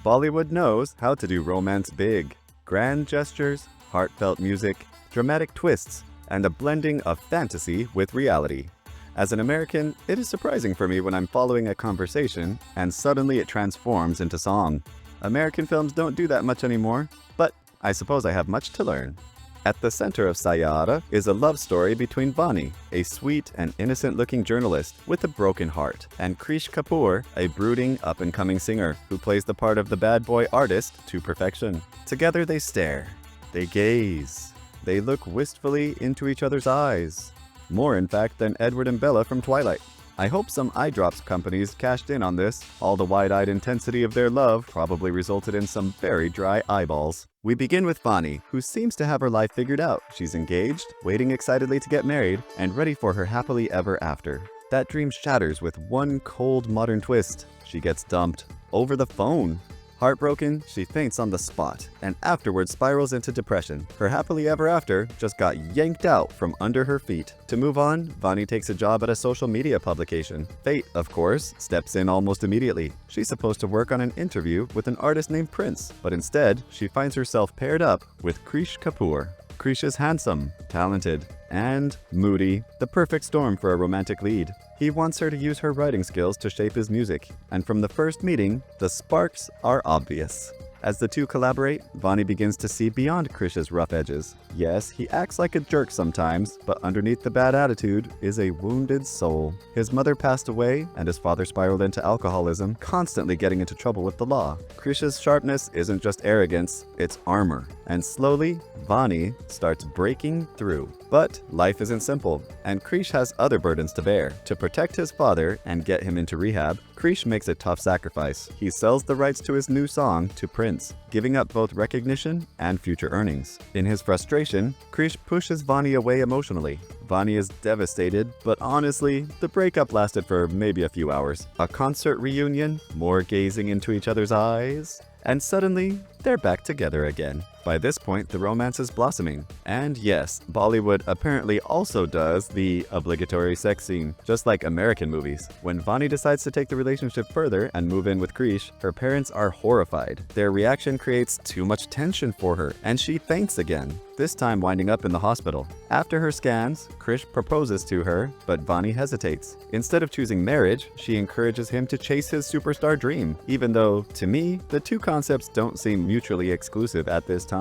Bollywood knows how to do romance big. Grand gestures, heartfelt music, dramatic twists, and a blending of fantasy with reality. As an American, it is surprising for me when I'm following a conversation and suddenly it transforms into song. American films don't do that much anymore, but I suppose I have much to learn. At the center of Sayara is a love story between Vaani, a sweet and innocent-looking journalist with a broken heart, and Krish Kapoor, a brooding, up-and-coming singer who plays the part of the bad boy artist to perfection. Together they stare, they gaze, they look wistfully into each other's eyes. More, in fact, than Edward and Bella from Twilight. I hope some eye drops companies cashed in on this. All the wide-eyed intensity of their love probably resulted in some very dry eyeballs. We begin with Vaani, who seems to have her life figured out. She's engaged, waiting excitedly to get married, and ready for her happily ever after. That dream shatters with one cold modern twist. She gets dumped over the phone. Heartbroken, she faints on the spot, and afterwards spirals into depression. Her happily ever after just got yanked out from under her feet. To move on, Vaani takes a job at a social media publication. Fate, of course, steps in almost immediately. She's supposed to work on an interview with an artist named Prince, but instead, she finds herself paired up with Krish Kapoor. Krish is handsome, talented, and moody, the perfect storm for a romantic lead. He wants her to use her writing skills to shape his music, and from the first meeting, the sparks are obvious. As the two collaborate, Vaani begins to see beyond Krish's rough edges. Yes, he acts like a jerk sometimes, but underneath the bad attitude is a wounded soul. His mother passed away, and his father spiraled into alcoholism, constantly getting into trouble with the law. Krish's sharpness isn't just arrogance, it's armor. And slowly, Vaani starts breaking through. But life isn't simple, and Krish has other burdens to bear. To protect his father and get him into rehab, Krish makes a tough sacrifice. He sells the rights to his new song to Prince, giving up both recognition and future earnings. In his frustration, Krish pushes Vaani away emotionally. Vaani is devastated, but honestly, the breakup lasted for maybe a few hours. A concert reunion, more gazing into each other's eyes, and suddenly, they're back together again. By this point, the romance is blossoming. And yes, Bollywood apparently also does the obligatory sex scene, just like American movies. When Vaani decides to take the relationship further and move in with Krish, her parents are horrified. Their reaction creates too much tension for her, and she faints again, this time winding up in the hospital. After her scans, Krish proposes to her, but Vaani hesitates. Instead of choosing marriage, she encourages him to chase his superstar dream, even though, to me, the two concepts don't seem mutually exclusive at this time.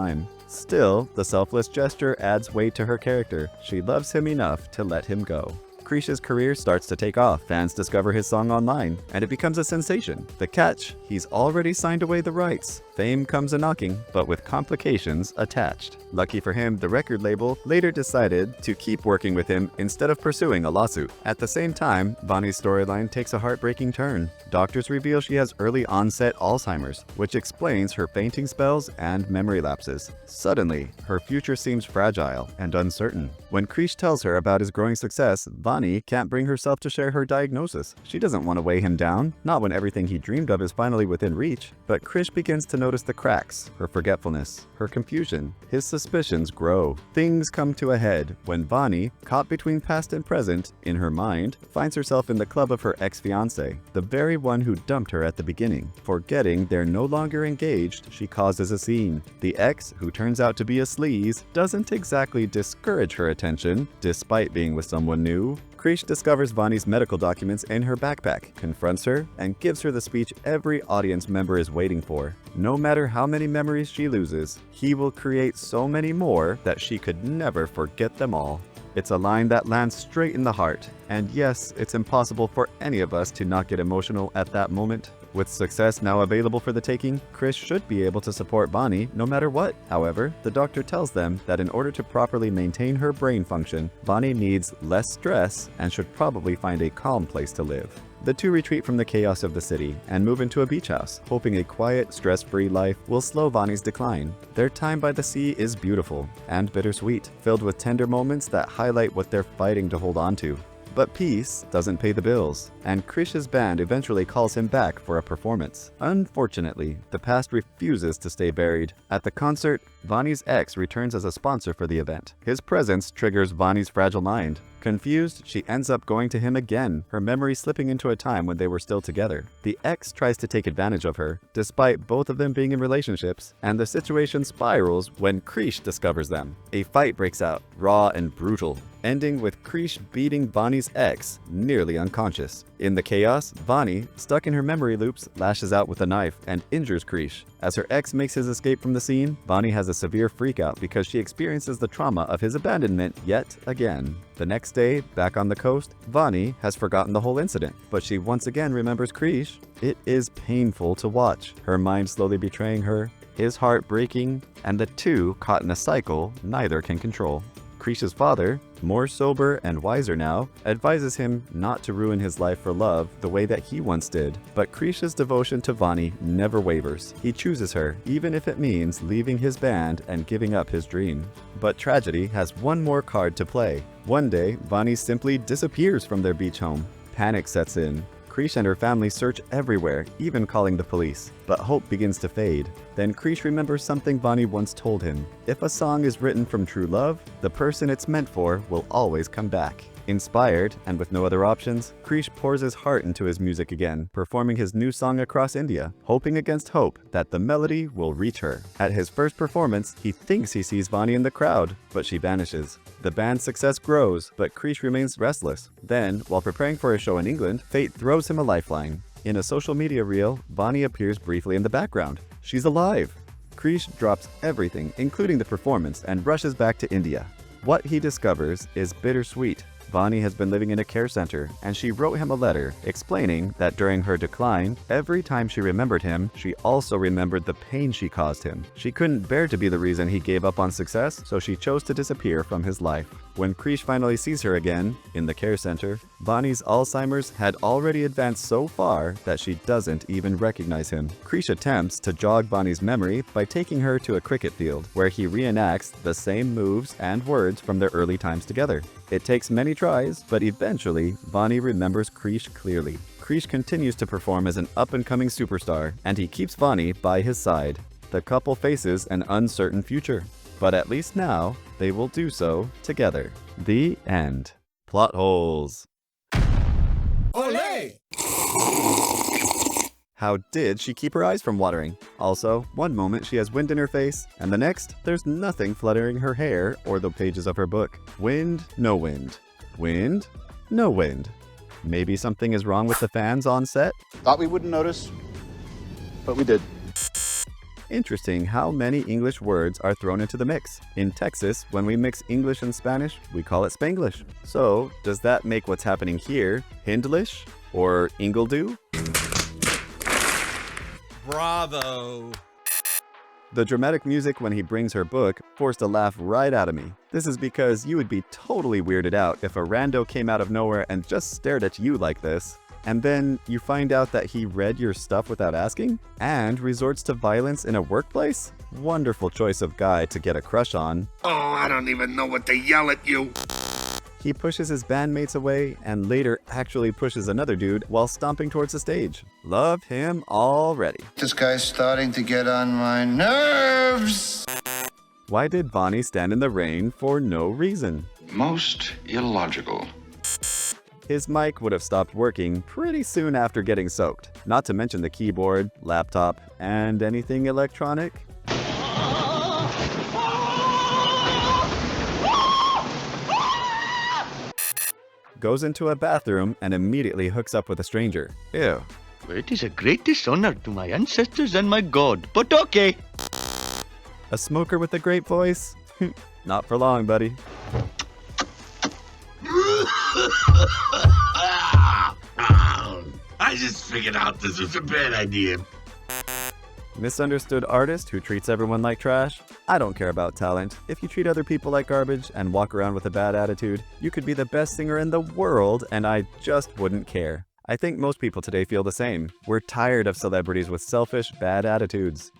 Still, the selfless gesture adds weight to her character. She loves him enough to let him go. Krish's career starts to take off. Fans discover his song online, and it becomes a sensation. The catch? He's already signed away the rights. Fame comes a-knocking, but with complications attached. Lucky for him, the record label later decided to keep working with him instead of pursuing a lawsuit. At the same time, Vaani's storyline takes a heartbreaking turn. Doctors reveal she has early onset Alzheimer's, which explains her fainting spells and memory lapses. Suddenly, her future seems fragile and uncertain. When Krish tells her about his growing success, Vaani can't bring herself to share her diagnosis. She doesn't want to weigh him down, not when everything he dreamed of is finally within reach. But Krish begins to notice the cracks, her forgetfulness, her confusion. His suspicions grow. Things come to a head when Vaani, caught between past and present, in her mind, finds herself in the club of her ex-fiancé, the very one who dumped her at the beginning. Forgetting they're no longer engaged, she causes a scene. The ex, who turns out to be a sleaze, doesn't exactly discourage her attention, despite being with someone new. Krish discovers Vaani's medical documents in her backpack, confronts her, and gives her the speech every audience member is waiting for. No matter how many memories she loses, he will create so many more that she could never forget them all. It's a line that lands straight in the heart. And yes, it's impossible for any of us to not get emotional at that moment. With success now available for the taking, Krish should be able to support Vaani no matter what. However, the doctor tells them that in order to properly maintain her brain function, Vaani needs less stress and should probably find a calm place to live. The two retreat from the chaos of the city and move into a beach house, hoping a quiet, stress-free life will slow Vaani's decline. Their time by the sea is beautiful and bittersweet, filled with tender moments that highlight what they're fighting to hold on to. But peace doesn't pay the bills, and Krish's band eventually calls him back for a performance. Unfortunately, the past refuses to stay buried. At the concert, Vaani's ex returns as a sponsor for the event. His presence triggers Vaani's fragile mind. Confused, she ends up going to him again, her memory slipping into a time when they were still together. The ex tries to take advantage of her, despite both of them being in relationships, and the situation spirals when Krish discovers them. A fight breaks out, raw and brutal, ending with Krish beating Vaani's ex nearly unconscious. In the chaos, Vaani, stuck in her memory loops, lashes out with a knife and injures Krish. As her ex makes his escape from the scene, Vaani has a severe freakout because she experiences the trauma of his abandonment yet again. The next day, back on the coast, Vaani has forgotten the whole incident, but she once again remembers Krish. It is painful to watch, her mind slowly betraying her, his heart breaking, and the two caught in a cycle neither can control. Krish's father, more sober and wiser now, advises him not to ruin his life for love the way that he once did. But Krish's devotion to Vaani never wavers. He chooses her, even if it means leaving his band and giving up his dream. But tragedy has one more card to play. One day, Vaani simply disappears from their beach home. Panic sets in. Krish and her family search everywhere, even calling the police. But hope begins to fade. Then Krish remembers something Vaani once told him. If a song is written from true love, the person it's meant for will always come back. Inspired, and with no other options, Krish pours his heart into his music again, performing his new song across India, hoping against hope that the melody will reach her. At his first performance, he thinks he sees Vaani in the crowd, but she vanishes. The band's success grows, but Krish remains restless. Then, while preparing for a show in England, fate throws him a lifeline. In a social media reel, Vaani appears briefly in the background. She's alive! Krish drops everything, including the performance, and rushes back to India. What he discovers is bittersweet. Vaani has been living in a care center, and she wrote him a letter explaining that during her decline, every time she remembered him, she also remembered the pain she caused him. She couldn't bear to be the reason he gave up on success, so she chose to disappear from his life. When Krish finally sees her again, in the care center, Vaani's Alzheimer's had already advanced so far that she doesn't even recognize him. Krish attempts to jog Vaani's memory by taking her to a cricket field, where he reenacts the same moves and words from their early times together. It takes many tries, but eventually, Vaani remembers Krish clearly. Krish continues to perform as an up-and-coming superstar, and he keeps Vaani by his side. The couple faces an uncertain future, but at least now, they will do so together. The end. Plot holes. Olé! How did she keep her eyes from watering? Also, one moment she has wind in her face, and the next, there's nothing fluttering her hair or the pages of her book. Wind, no wind. Wind, no wind. Maybe something is wrong with the fans on set? Thought we wouldn't notice, but we did. Interesting how many English words are thrown into the mix. In Texas, when we mix English and Spanish, we call it Spanglish. So, does that make what's happening here Hindlish or Ingledew? Bravo! The dramatic music when he brings her book forced a laugh right out of me. This is because you would be totally weirded out if a rando came out of nowhere and just stared at you like this. And then you find out that he read your stuff without asking? And resorts to violence in a workplace? Wonderful choice of guy to get a crush on. Oh, I don't even know what to yell at you. He pushes his bandmates away and later actually pushes another dude while stomping towards the stage. Love him already. This guy's starting to get on my nerves. Why did Vaani stand in the rain for no reason? Most illogical. His mic would have stopped working pretty soon after getting soaked, not to mention the keyboard, laptop, and anything electronic. Goes into a bathroom and immediately hooks up with a stranger. Ew. It is a great dishonor to my ancestors and my god, but okay. A smoker with a great voice? Not for long, buddy. I just figured out this was a bad idea. Misunderstood artist who treats everyone like trash? I don't care about talent. If you treat other people like garbage and walk around with a bad attitude, you could be the best singer in the world and I just wouldn't care. I think most people today feel the same. We're tired of celebrities with selfish, bad attitudes.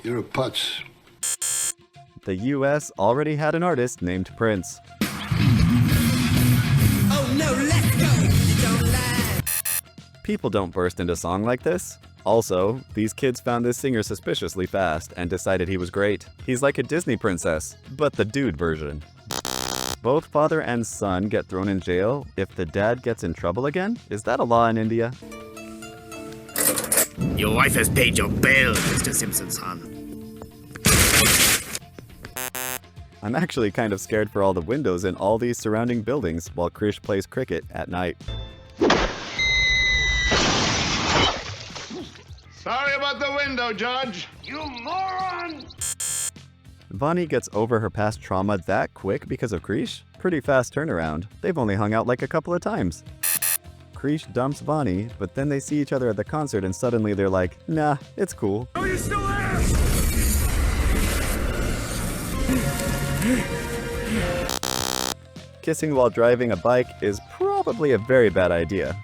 You're a putz. The US already had an artist named Prince. Oh no, let's go! Don't lie! People don't burst into song like this. Also, these kids found this singer suspiciously fast and decided he was great. He's like a Disney princess, but the dude version. Both father and son get thrown in jail if the dad gets in trouble again? Is that a law in India? Your wife has paid your bail, Mr. Simpson's son. I'm actually kind of scared for all the windows in all these surrounding buildings while Krish plays cricket at night. Sorry about the window, Judge. Vaani gets over her past trauma that quick because of Krish? Pretty fast turnaround. They've only hung out like a couple of times. Krish dumps Vaani, but then they see each other at the concert and suddenly they're like, nah, it's cool. Oh, you still there? Kissing while driving a bike is probably a very bad idea.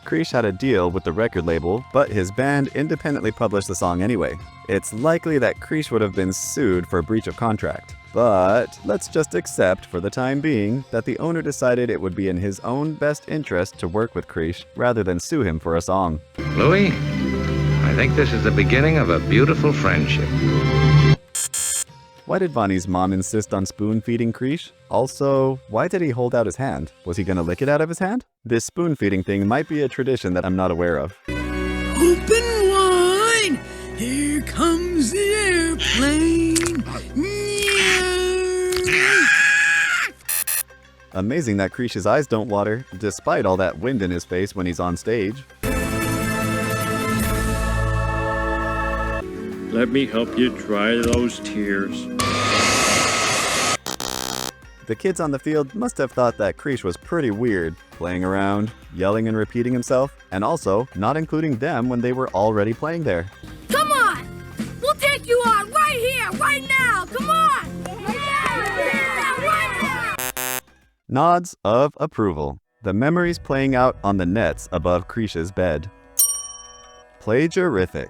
Krish had a deal with the record label, but his band independently published the song anyway. It's likely that Krish would have been sued for breach of contract. But let's just accept for the time being that the owner decided it would be in his own best interest to work with Krish rather than sue him for a song. Louis, I think this is the beginning of a beautiful friendship. Why did Vaani's mom insist on spoon-feeding Krish? Also, why did he hold out his hand? Was he gonna lick it out of his hand? This spoon-feeding thing might be a tradition that I'm not aware of. Open wide! Here comes the airplane! Amazing that Krish's eyes don't water, despite all that wind in his face when he's on stage. Let me help you dry those tears. The kids on the field must have thought that Krish was pretty weird, playing around, yelling and repeating himself, and also not including them when they were already playing there. Come on! We'll take you on right here, right now! Come on! Right now! Nods of approval. The memories playing out on the nets above Krish's bed. Plagiarific.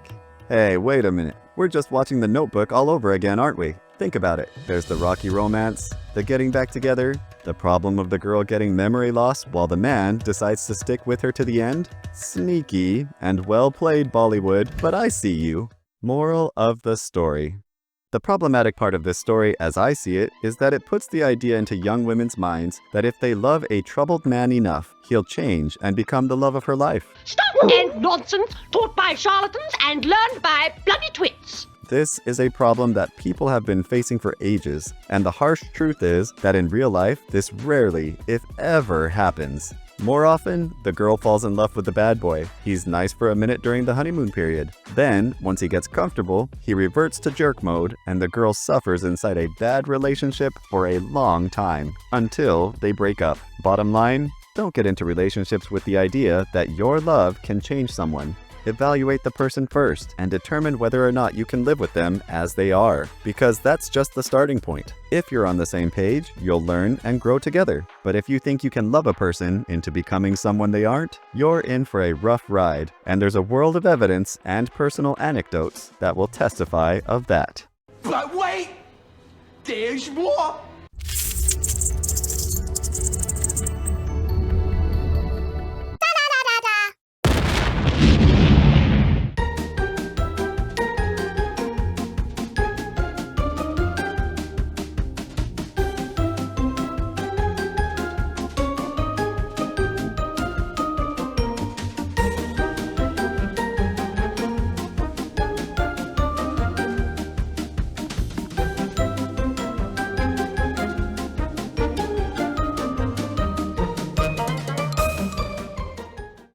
Hey, wait a minute. We're just watching The Notebook all over again, aren't we? Think about it. There's the rocky romance, the getting back together, the problem of the girl getting memory loss while the man decides to stick with her to the end. Sneaky and well played, Bollywood, but I see you. Moral of the story. The problematic part of this story, as I see it, is that it puts the idea into young women's minds that if they love a troubled man enough, he'll change and become the love of her life. Stuff and nonsense taught by charlatans and learned by bloody twits. This is a problem that people have been facing for ages, and the harsh truth is that in real life, this rarely, if ever, happens. More often, the girl falls in love with the bad boy. He's nice for a minute during the honeymoon period. Then, once he gets comfortable, he reverts to jerk mode, and the girl suffers inside a bad relationship for a long time, until they break up. Bottom line, don't get into relationships with the idea that your love can change someone. Evaluate the person first and determine whether or not you can live with them as they are, because that's just the starting point. If you're on the same page, you'll learn and grow together. But if you think you can love a person into becoming someone they aren't, you're in for a rough ride, and there's a world of evidence and personal anecdotes that will testify of that. But wait! There's more!